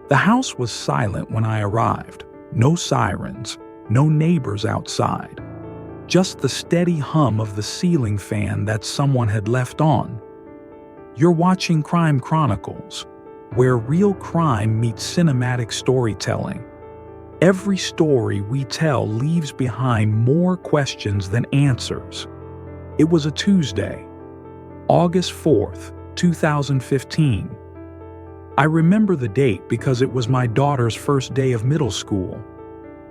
The house was silent when I arrived. No sirens, no neighbors outside. Just the steady hum of the ceiling fan that someone had left on. You're watching Crime Chronicles, where real crime meets cinematic storytelling. Every story we tell leaves behind more questions than answers. It was a Tuesday, August 4th, 2015. I remember the date because it was my daughter's first day of middle school,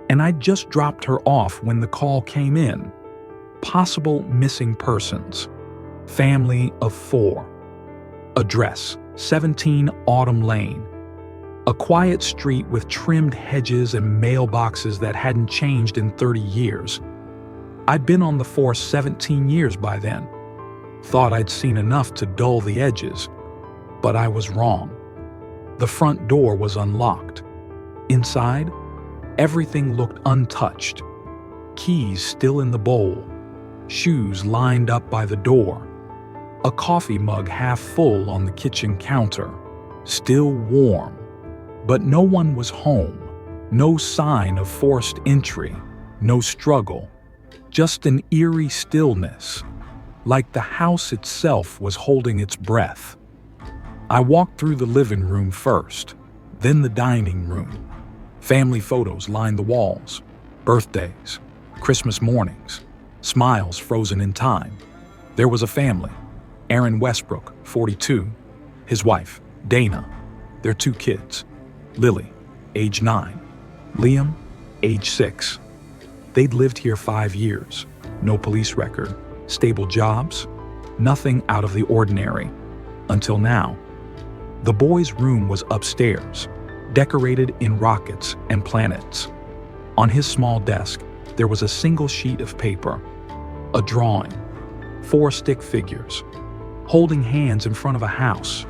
and I just dropped her off when the call came in. Possible missing persons. Family of 4. Address: 17 Autumn Lane. A quiet street with trimmed hedges and mailboxes that hadn't changed in 30 years. I'd been on the force 17 years by then. Thought I'd seen enough to dull the edges, but I was wrong. The front door was unlocked. Inside, everything looked untouched. Keys still in the bowl, shoes lined up by the door, a coffee mug half full on the kitchen counter, still warm. But no one was home. No sign of forced entry, no struggle, just an eerie stillness, like the house itself was holding its breath. I walked through the living room first, then the dining room. Family photos lined the walls, birthdays, Christmas mornings, smiles frozen in time. There was a family: Aaron Westbrook, 42, his wife, Dana, their 2 kids, Lily, age 9, Liam, age 6. They'd lived here 5 years, no police record, stable jobs, nothing out of the ordinary, until now. The boy's room was upstairs, decorated in rockets and planets. On his small desk, there was a single sheet of paper, a drawing, 4 stick figures, holding hands in front of a house,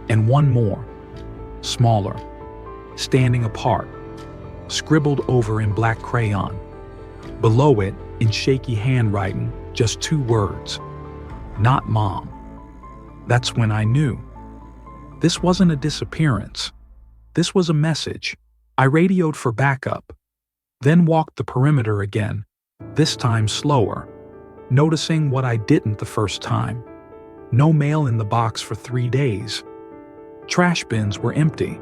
and one more, smaller, standing apart, scribbled over in black crayon. Below it, in shaky handwriting, just 2 words: "Not Mom." That's when I knew. This wasn't a disappearance. This was a message. I radioed for backup, then walked the perimeter again, this time slower, noticing what I didn't the first time. No mail in the box for 3 days. Trash bins were empty,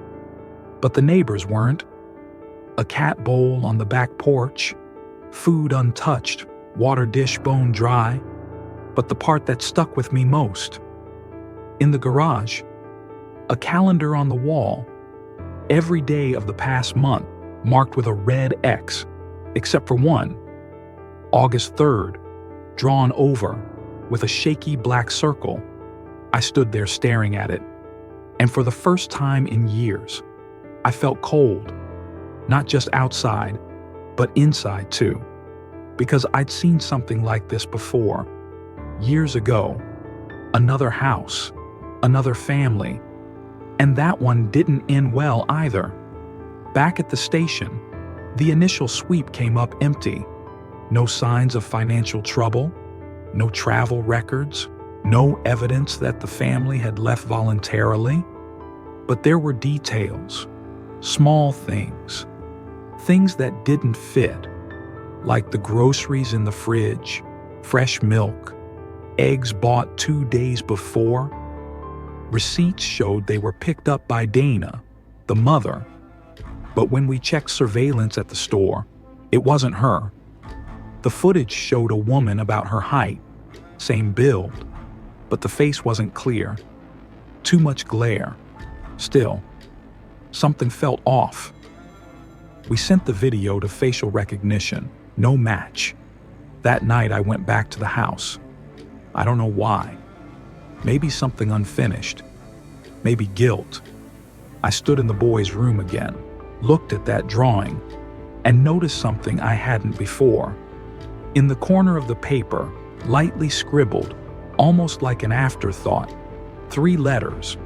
but the neighbors weren't. A cat bowl on the back porch, food untouched, water dish bone dry. But the part that stuck with me most: in the garage, a calendar on the wall, every day of the past month marked with a red X, except for one, August 3rd, drawn over with a shaky black circle. I stood there staring at it, and for the first time in years, I felt cold, not just outside, but inside too, because I'd seen something like this before, years ago. Another house, another family, and that one didn't end well either. Back at the station, the initial sweep came up empty. No signs of financial trouble, no travel records, no evidence that the family had left voluntarily. But there were details, small things, things that didn't fit, like the groceries in the fridge, fresh milk, eggs bought 2 days before. Receipts showed they were picked up by Dana, the mother. But when we checked surveillance at the store, it wasn't her. The footage showed a woman about her height, same build, but the face wasn't clear. Too much glare. Still, something felt off. We sent the video to facial recognition, no match. That night I went back to the house. I don't know why. Maybe something unfinished. Maybe guilt. I stood in the boy's room again, looked at that drawing, and noticed something I hadn't before. In the corner of the paper, lightly scribbled, almost like an afterthought, 3 letters,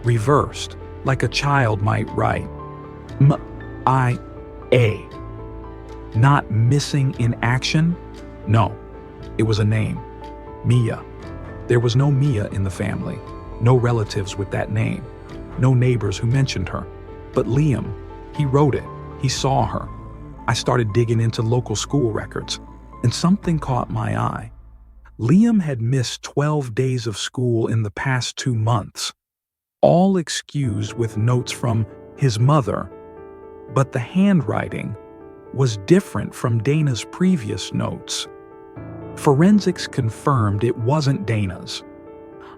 reversed, like a child might write. M-I-A. Not missing in action? No, it was a name. Mia. There was no Mia in the family, no relatives with that name, no neighbors who mentioned her. But Liam, he wrote it. He saw her. I started digging into local school records, and something caught my eye. Liam had missed 12 days of school in the past 2 months, all excused with notes from his mother. But the handwriting was different from Dana's previous notes. Forensics confirmed it wasn't Dana's.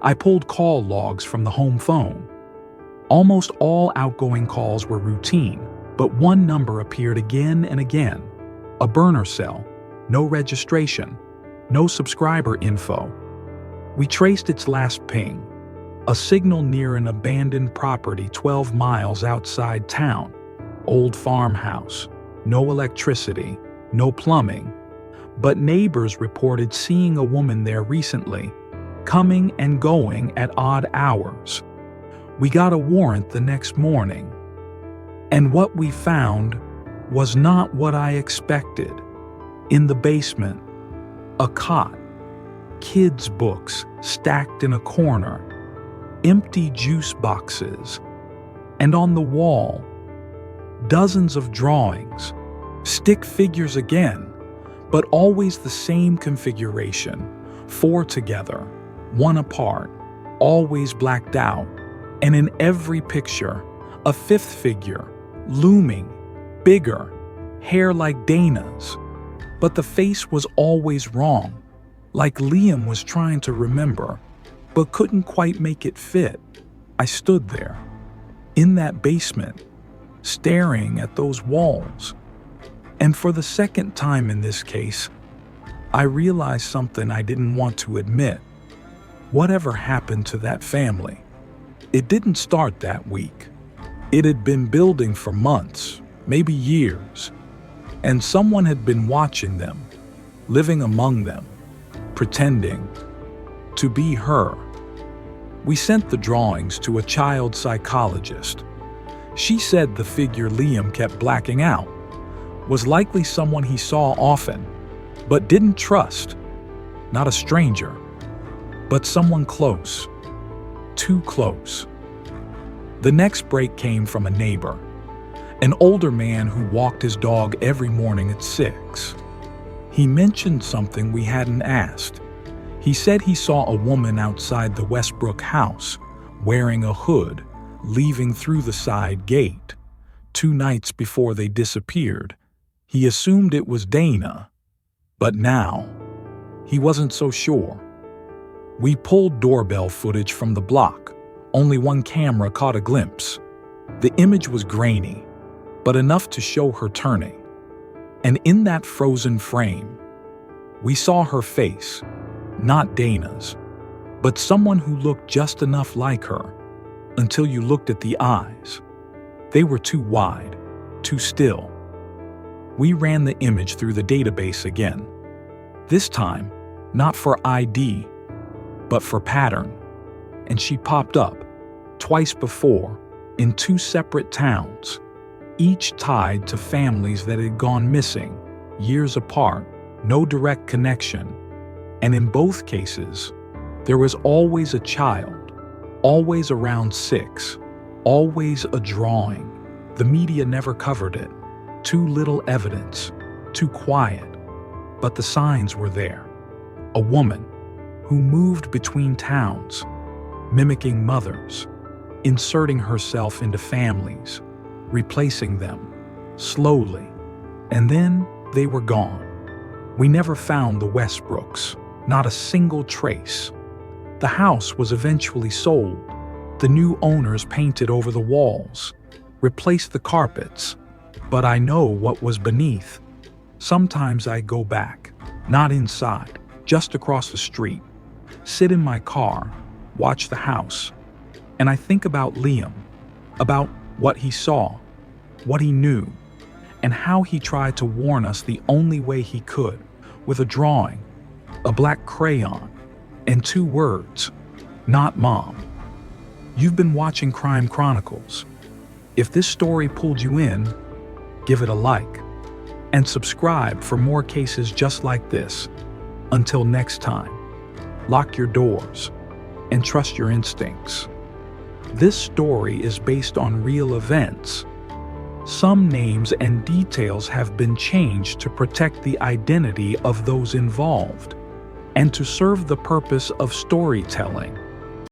I pulled call logs from the home phone. Almost all outgoing calls were routine, but one number appeared again and again. A burner cell, no registration, no subscriber info. We traced its last ping, a signal near an abandoned property 12 miles outside town. Old farmhouse, no electricity, no plumbing. But neighbors reported seeing a woman there recently, coming and going at odd hours. We got a warrant the next morning. And what we found was not what I expected. In the basement, a cot, kids' books stacked in a corner, empty juice boxes, and on the wall, dozens of drawings, stick figures again, but always the same configuration, 4 together, 1 apart, always blacked out, and in every picture, a 5th figure, looming, bigger, hair like Dana's. But the face was always wrong, like Liam was trying to remember, but couldn't quite make it fit. I stood there, in that basement, staring at those walls. And for the second time in this case, I realized something I didn't want to admit. Whatever happened to that family? It didn't start that week. It had been building for months, maybe years, and someone had been watching them, living among them, pretending to be her. We sent the drawings to a child psychologist. She said the figure Liam kept blacking out was likely someone he saw often, but didn't trust. Not a stranger, but someone close. Too close. The next break came from a neighbor, an older man who walked his dog every morning at 6. He mentioned something we hadn't asked. He said he saw a woman outside the Westbrook house, wearing a hood, leaving through the side gate. 2 nights before they disappeared, he assumed it was Dana, but now he wasn't so sure. We pulled doorbell footage from the block. Only one camera caught a glimpse. The image was grainy, but enough to show her turning. And in that frozen frame, we saw her face, not Dana's, but someone who looked just enough like her, until you looked at the eyes. They were too wide, too still. We ran the image through the database again. This time, not for ID, but for pattern. And she popped up, twice before, in 2 separate towns, each tied to families that had gone missing, years apart, no direct connection. And in both cases, there was always a child, always around 6, always a drawing. The media never covered it. Too little evidence, too quiet. But the signs were there. A woman who moved between towns, mimicking mothers, inserting herself into families, replacing them, slowly. And then they were gone. We never found the Westbrooks, not a single trace. The house was eventually sold. The new owners painted over the walls, replaced the carpets. But I know what was beneath. Sometimes I go back, not inside, just across the street, sit in my car, watch the house, and I think about Liam, about what he saw, what he knew, and how he tried to warn us the only way he could, with a drawing, a black crayon, and 2 words, not Mom. You've been watching Crime Chronicles. If this story pulled you in, give it a like, and subscribe for more cases just like this. Until next time, lock your doors and trust your instincts. This story is based on real events, Some names and details have been changed to protect the identity of those involved and to serve the purpose of storytelling.